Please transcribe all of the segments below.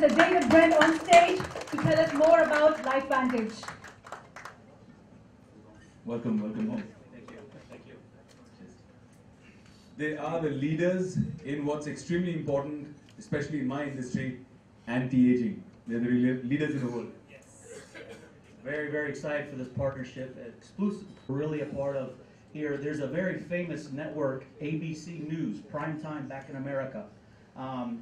David Brent on stage to tell us more about LifeVantage. Welcome home. Thank you. They are the leaders in what's extremely important, especially in my industry, anti-aging. They're the leaders in the world. Yes. Very excited for this partnership. Exclusive, really a part of here. There's a very famous network, ABC News, primetime back in America.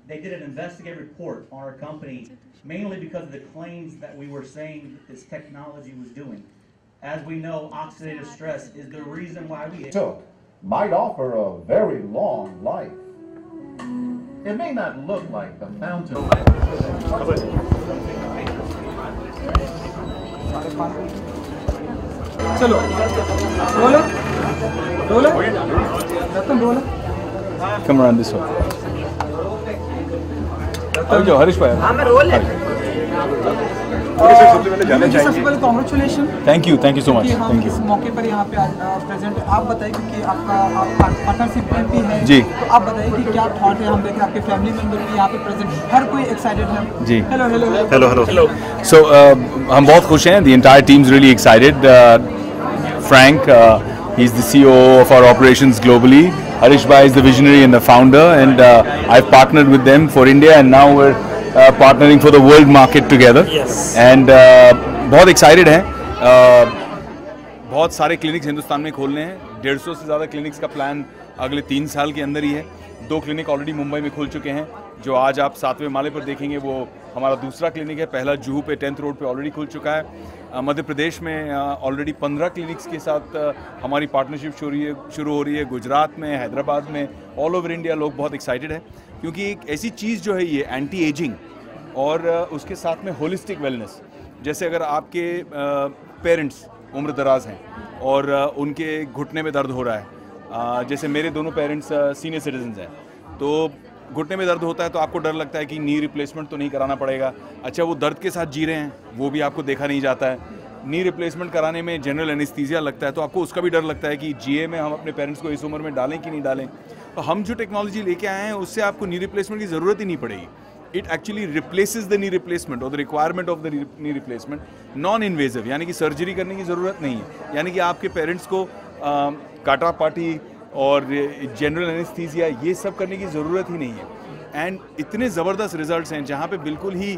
They did an investigative report on our company, mainly because of the claims that we were saying this technology was doing. As we know, oxidative stress is the reason why we might offer a very long life. It may not look like the fountain. चलो roller Come around this way. जो हरीश भाई हाँ मैं role है सबसे पहले congratulation thank you so much हम इस मौके पर यहाँ पे प्रेजेंट आप बताइए क्योंकि आपका पार्टनरशिप भी है जी तो आप बताइए कि क्या थॉट है हम देख रहे हैं आपके फैमिली मेंबर भी यहाँ पे प्रेजेंट हर कोई एक्साइटेड है जी हेलो सो हम बहुत खुश हैं the entire team is really excited Frank he is the CEO of our operations globally. Harish Bhai is the visionary and the founder, and I've partnered with them for India, and now we're partnering for the world market together. Yes. And बहुत excited हैं. बहुत सारे clinics Hindustan में खोलने हैं. 150 से ज़्यादा clinics का प्लान अगले 3 साल के अंदर ही है. 2 क्लिनिक ऑलरेडी मुंबई में खुल चुके हैं. जो आज आप 7वें माले पर देखेंगे वो हमारा दूसरा क्लिनिक है. पहला जुहू पे 10th रोड पे ऑलरेडी खुल चुका है. मध्य प्रदेश में ऑलरेडी 15 क्लिनिक्स के साथ हमारी पार्टनरशिप शुरू हो रही है. गुजरात में, हैदराबाद में, ऑल ओवर इंडिया लोग बहुत एक्साइटेड हैं क्योंकि एक ऐसी चीज़ जो है ये एंटी एजिंग और उसके साथ में होलिस्टिक वेलनेस. जैसे अगर आपके पेरेंट्स उम्र दराज हैं और उनके घुटने में दर्द हो रहा है, जैसे मेरे दोनों पेरेंट्स सीनियर सिटीजन्स हैं, तो घुटने में दर्द होता है तो आपको डर लगता है कि नी रिप्लेसमेंट तो नहीं कराना पड़ेगा. अच्छा, वो दर्द के साथ जी रहे हैं, वो भी आपको देखा नहीं जाता है. नी रिप्लेसमेंट कराने में जनरल एनेस्थीसिया लगता है तो आपको उसका भी डर लगता है कि जीए में हम अपने पेरेंट्स को इस उम्र में डालें कि नहीं डालें. तो हम जो टेक्नोलॉजी लेके आए हैं उससे आपको नी रिप्लेसमेंट की ज़रूरत ही नहीं पड़ेगी. It actually replaces the knee replacement और the requirement of the knee replacement. Non invasive, यानी कि सर्जरी करने की ज़रूरत नहीं है. यानी कि आपके पेरेंट्स को काटा पाटी और जनरल एनेस्थीसिया ये सब करने की ज़रूरत ही नहीं है. एंड इतने ज़बरदस्त रिजल्ट्स हैं जहाँ पे बिल्कुल ही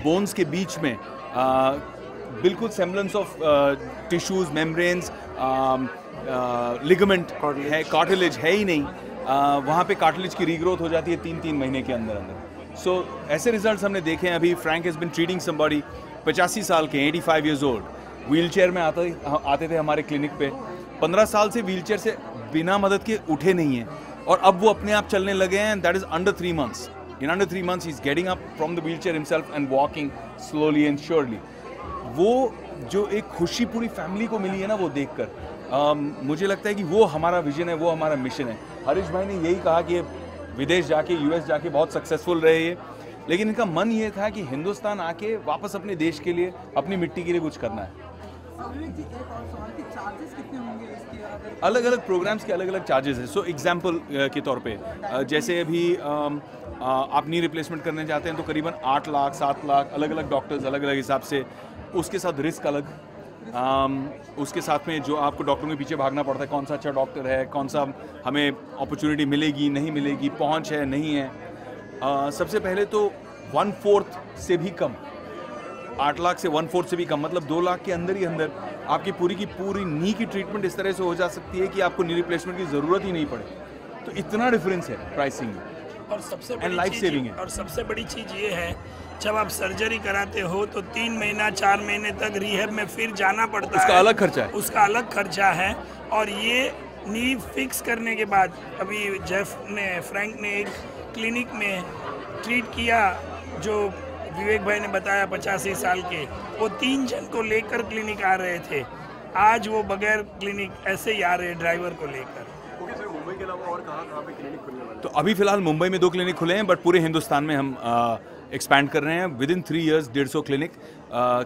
बोन्स के बीच में बिल्कुल semblance of tissues, membranes, ligament है, कार्टिलेज है ही नहीं. वहाँ पे कार्टिलेज की रीग्रोथ हो जाती है 3 महीने के अंदर. सो ऐसे रिजल्ट्स हमने देखे हैं. अभी Frank has been treating somebody 85 साल के, 85 ईयर्स ओल्ड, व्हील चेयर में आते थे हमारे क्लिनिक पे. 15 साल से व्हील चेयर से बिना मदद के उठे नहीं हैं और अब वो अपने आप चलने लगे हैं. That is under 3 months. In under 3 months he is getting up from the wheel chair himself and walking slowly and surely. वो जो एक खुशी पूरी फैमिली को मिली है ना, वो देखकर मुझे लगता है कि वो हमारा विजन है, वो हमारा मिशन है. हरीश भाई ने यही कहा कि विदेश जाके, यूएस जाके बहुत सक्सेसफुल रहे ये, लेकिन इनका मन ये था कि हिंदुस्तान आके वापस अपने देश के लिए, अपनी मिट्टी के लिए कुछ करना है. अलग अलग प्रोग्राम्स के अलग अलग चार्जेस हैं. सो एग्जाम्पल के तौर पे जैसे अभी आप नी रिप्लेसमेंट करने जाते हैं तो करीबन 8 लाख 7 लाख, अलग अलग डॉक्टर्स अलग अलग हिसाब से. उसके साथ रिस्क अलग, उसके साथ में जो आपको डॉक्टर के पीछे भागना पड़ता है, कौन सा अच्छा डॉक्टर है, कौन सा हमें अपॉर्चुनिटी मिलेगी नहीं मिलेगी, पहुंच है नहीं है. सबसे पहले तो 1/4 से भी कम, 8 लाख से 1/4 से भी कम, मतलब 2 लाख के अंदर ही अंदर आपकी पूरी की पूरी नी की ट्रीटमेंट इस तरह से हो जा सकती है कि आपको नी रिप्लेसमेंट की ज़रूरत ही नहीं पड़े. तो इतना डिफरेंस है प्राइसिंग में और सबसे एंड लाइफ सेविंग है. और सबसे बड़ी चीज़ ये है, जब आप सर्जरी कराते हो तो 3 महीना 4 महीने तक रिहैब में फिर जाना पड़ता है. उसका अलग खर्चा है. उसका अलग खर्चा है. और ये नी फिक्स करने के बाद अभी फ्रैंक ने एक क्लिनिक में ट्रीट किया, जो विवेक भाई ने बताया 85 साल के, वो 3 जन को लेकर क्लिनिक आ रहे थे. आज वो बगैर क्लिनिक ऐसे ही आ रहे ड्राइवर को लेकर. मुंबई के अलावा और कहाँ पे क्लिनिक खुलने वाले? तो अभी फिलहाल मुंबई में 2 क्लिनिक खुले हैं, बट पूरे हिंदुस्तान में हम एक्सपैंड कर रहे हैं. विद इन 3 years 150 क्लिनिक,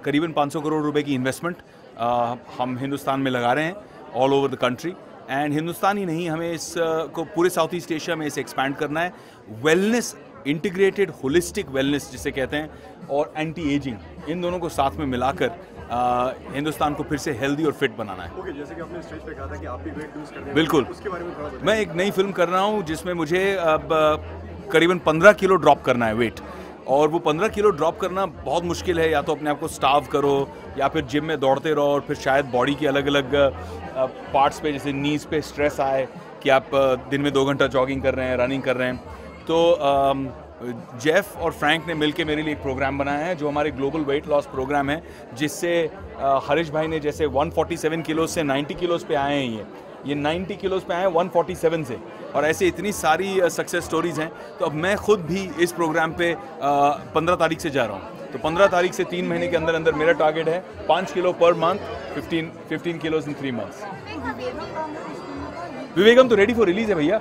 करीबन 500 करोड़ रुपए की इन्वेस्टमेंट हम हिंदुस्तान में लगा रहे हैं all over the country. And Hindustan ही नहीं, हमें इस को पूरे साउथ ईस्ट एशिया में इसे एक्सपैंड करना है. वेलनेस इंटीग्रेटेड होलिस्टिक वेलनेस जिसे कहते हैं और एंटी एजिंग, इन दोनों को साथ में मिलाकर हिंदुस्तान को फिर से हेल्दी और फिट बनाना है। ओके, जैसे कि आपने स्टेज पे कहा था कि आप भी वेट लूज कर रहे हैं, बिल्कुल, उसके बारे में थोड़ा बताइए। मैं एक नई फिल्म कर रहा हूँ जिसमें मुझे अब करीबन 15 किलो ड्रॉप करना है वेट, और वो 15 किलो ड्रॉप करना बहुत मुश्किल है। या तो अपने आप को स्टार्व करो या फिर जिम में दौड़ते रहो, और फिर शायद बॉडी के अलग अलग पार्ट्स पे जैसे नीज पे स्ट्रेस आए कि आप दिन में 2 घंटा जॉगिंग कर रहे हैं, रनिंग कर रहे हैं। तो जेफ और फ्रैंक ने मिलकर मेरे लिए एक प्रोग्राम बनाया है जो हमारे ग्लोबल वेट लॉस प्रोग्राम है, जिससे हरीश भाई ने जैसे 147 किलो से 90 किलोज़ पे आए हैं, ये 90 किलोज़ पे आए हैं 147 से, और ऐसे इतनी सारी सक्सेस स्टोरीज़ हैं। तो अब मैं खुद भी इस प्रोग्राम पे 15 तारीख से जा रहा हूँ। तो 15 तारीख से 3 महीने के अंदर अंदर मेरा टारगेट है 5 किलो पर मंथ, 15 किलोज़ इन 3 मंथ्स। विवेकम तो रेडी फॉर रिलीज है भैया,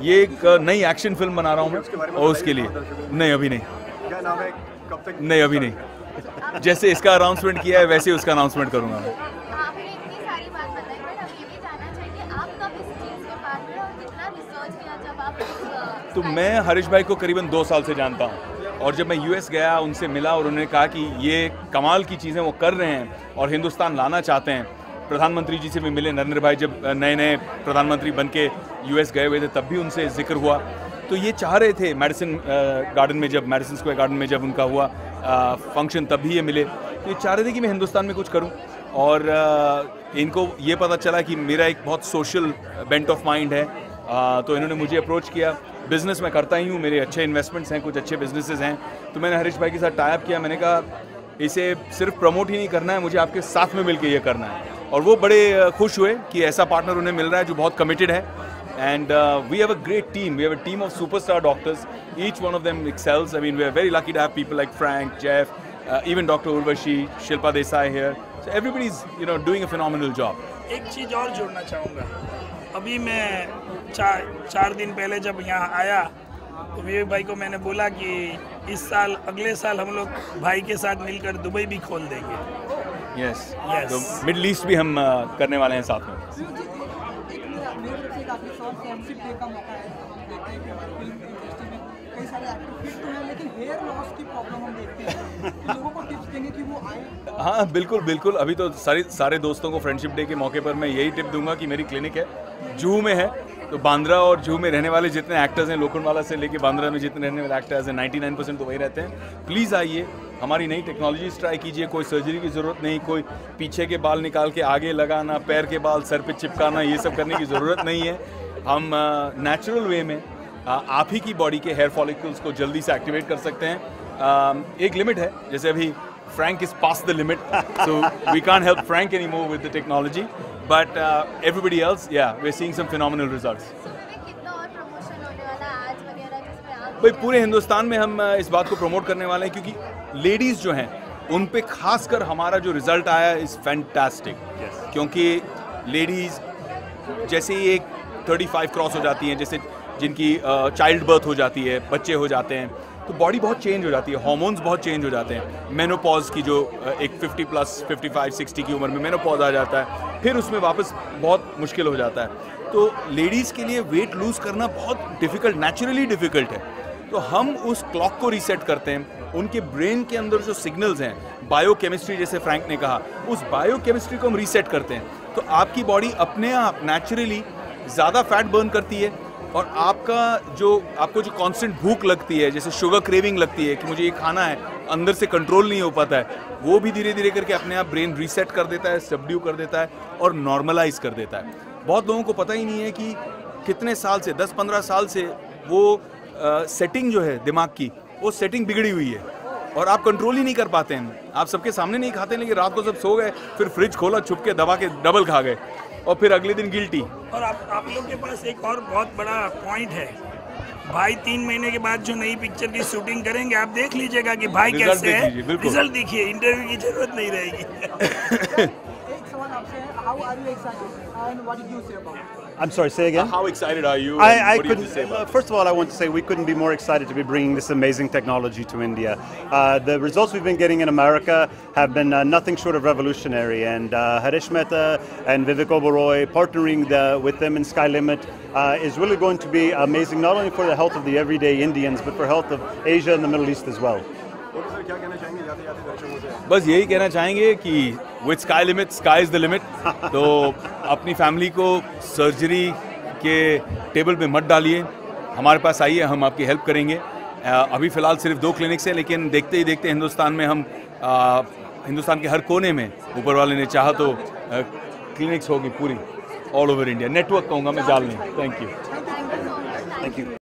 ये एक नई एक्शन फिल्म बना रहा हूँ मैं, और उसके लिए नहीं, अभी नहीं। क्या नाम है, कब तक? नहीं, अभी नहीं। जैसे इसका अनाउंसमेंट किया है वैसे उसका अनाउंसमेंट करूँगा मैं। आपने इतनी सारी बात बताई, बट हम ये भी जानना चाहिए कि आप कब इस चीज़ के पास में और कितना रिसर्च किया जब आप तो मैं हरीश भाई को करीबन 2 साल से जानता हूँ, और जब मैं यूएस गया उनसे मिला और उन्होंने कहा कि ये कमाल की चीज़ें वो कर रहे हैं और हिंदुस्तान लाना चाहते हैं। प्रधानमंत्री जी से भी मिले, नरेंद्र भाई जब नए नए प्रधानमंत्री बन के यूएस गए हुए थे तब भी उनसे जिक्र हुआ। तो ये चाह रहे थे मैडिसन गार्डन में, जब मैडिसन स्क्वायर गार्डन में जब उनका हुआ फंक्शन तब भी ये मिले, तो ये चाह रहे थे कि मैं हिंदुस्तान में कुछ करूं। और इनको ये पता चला कि मेरा एक बहुत सोशल बेंट ऑफ माइंड है, तो इन्होंने मुझे अप्रोच किया। बिज़नेस मैं करता ही हूँ, मेरे अच्छे इन्वेस्टमेंट्स हैं, कुछ अच्छे बिजनेसेस हैं, तो मैंने हरीश भाई के साथ टाई अप किया। मैंने कहा इसे सिर्फ प्रमोट ही नहीं करना है, मुझे आपके साथ में मिलकर ये करना है। और वो बड़े खुश हुए कि ऐसा पार्टनर उन्हें मिल रहा है जो बहुत कमिटेड है। And we have a great team, we have a team of superstar doctors, each one of them excels. I mean we are very lucky to have people like Frank, Jeff, even Dr. Urvashi, Shilpa Desai here. So everybody's, doing a phenomenal job. एक चीज़ और जोड़ना चाहूँगा। अभी मैं 4 दिन पहले जब यहाँ आया तो विवेक भाई को मैंने बोला कि इस साल, अगले साल हम लोग भाई के साथ मिलकर दुबई भी खोल देंगे। Yes. Yes. तो मिडल ईस्ट भी हम करने वाले हैं साथ में। हाँ बिल्कुल बिल्कुल, अभी तो सारे दोस्तों को फ्रेंडशिप डे के मौके पर मैं यही टिप दूंगा कि मेरी क्लिनिक है, जुहू में है। तो बांद्रा और जुहू में रहने वाले जितने एक्टर्स हैं, लोखंडवाला से लेके बांद्रा में जितने रहने वाले एक्टर्स हैं 99% तो वही रहते हैं। प्लीज़ आइए, हमारी नई टेक्नोलॉजीज ट्राई कीजिए। कोई सर्जरी की ज़रूरत नहीं, कोई पीछे के बाल निकाल के आगे लगाना, पैर के बाल सर पे चिपकाना, ये सब करने की ज़रूरत नहीं है। हम नेचुरल वे में आप ही की बॉडी के हेयर फॉलिकल्स को जल्दी से एक्टिवेट कर सकते हैं। एक लिमिट है, जैसे अभी Frank is past the limit, so we can't help Frank anymore with the technology, but everybody else, yeah, we're seeing some phenomenal results. भाई पूरे हिंदुस्तान में हम इस बात को प्रमोट करने वाले हैं, क्योंकि लेडीज़ जो हैं उन पे खासकर हमारा जो रिजल्ट आया इज़ फैंटास्टिक। क्योंकि लेडीज़ जैसे ही एक 35 क्रॉस हो जाती हैं, जैसे जिनकी चाइल्ड बर्थ हो जाती है, बच्चे हो जाते हैं, तो बॉडी बहुत चेंज हो जाती है, हार्मोन्स बहुत चेंज हो जाते हैं। मेनोपॉज की जो एक 50 प्लस 55-60 की उम्र में मेनोपॉज आ जाता है, फिर उसमें वापस बहुत मुश्किल हो जाता है। तो लेडीज़ के लिए वेट लूज़ करना बहुत डिफ़िकल्ट, नेचुरली डिफ़िकल्ट है। तो हम उस क्लॉक को रीसेट करते हैं, उनके ब्रेन के अंदर जो सिग्नल्स हैं, बायोकेमिस्ट्री जैसे फ्रैंक ने कहा, उस बायोकेमिस्ट्री को हम रीसेट करते हैं। तो आपकी बॉडी अपने आप नेचुरली ज़्यादा फैट बर्न करती है, और आपको जो कांस्टेंट भूख लगती है, जैसे शुगर क्रेविंग लगती है कि मुझे ये खाना है, अंदर से कंट्रोल नहीं हो पाता है, वो भी धीरे धीरे करके अपने आप ब्रेन रीसेट कर देता है, सबड्यू कर देता है और नॉर्मलाइज कर देता है। बहुत लोगों को पता ही नहीं है कि कितने साल से, 10-15 साल से वो सेटिंग जो है दिमाग की, वो सेटिंग बिगड़ी हुई है और आप कंट्रोल ही नहीं कर पाते हैं। आप सबके सामने नहीं खाते, लेकिन रात को सब सो गए, फिर फ्रिज खोला, छुप के दबा के डबल खा गए, और फिर अगले दिन गिल्टी। और आप लोग के पास एक और बहुत बड़ा पॉइंट है, भाई 3 महीने के बाद जो नई पिक्चर की शूटिंग करेंगे, आप देख लीजिएगा कि भाई कैसे है, रिजल्ट देखिए, इंटरव्यू की जरूरत नहीं रहेगी। एक सवाल आपसे है, how are you excited and what did you say about? I'm sorry, say again? How excited are you? I What do you have to couldn't. say about it? First of all, I want to say we couldn't be more excited to be bringing this amazing technology to India. The results we've been getting in America have been nothing short of revolutionary, and Harish Mehta and Vivek Oberoi partnering with them in Skylimit is really going to be amazing, not only for the health of the everyday Indians, but for health of Asia and the Middle East as well. Sir क्या कहना चाहेंगे जाते जाते दर्शकों से? बस यही कहना चाहेंगे कि with sky limit sky is the limit. तो अपनी फैमिली को सर्जरी के टेबल पे मत डालिए, हमारे पास आइए, हम आपकी हेल्प करेंगे। अभी फ़िलहाल सिर्फ 2 क्लिनिक्स हैं, लेकिन देखते ही देखते हिंदुस्तान में हम हिंदुस्तान के हर कोने में ऊपर वाले ने चाहा तो क्लिनिक्स होगी पूरी ऑल ओवर इंडिया। नेटवर्क कहूँगा मैं, जाल नहीं। Thank you.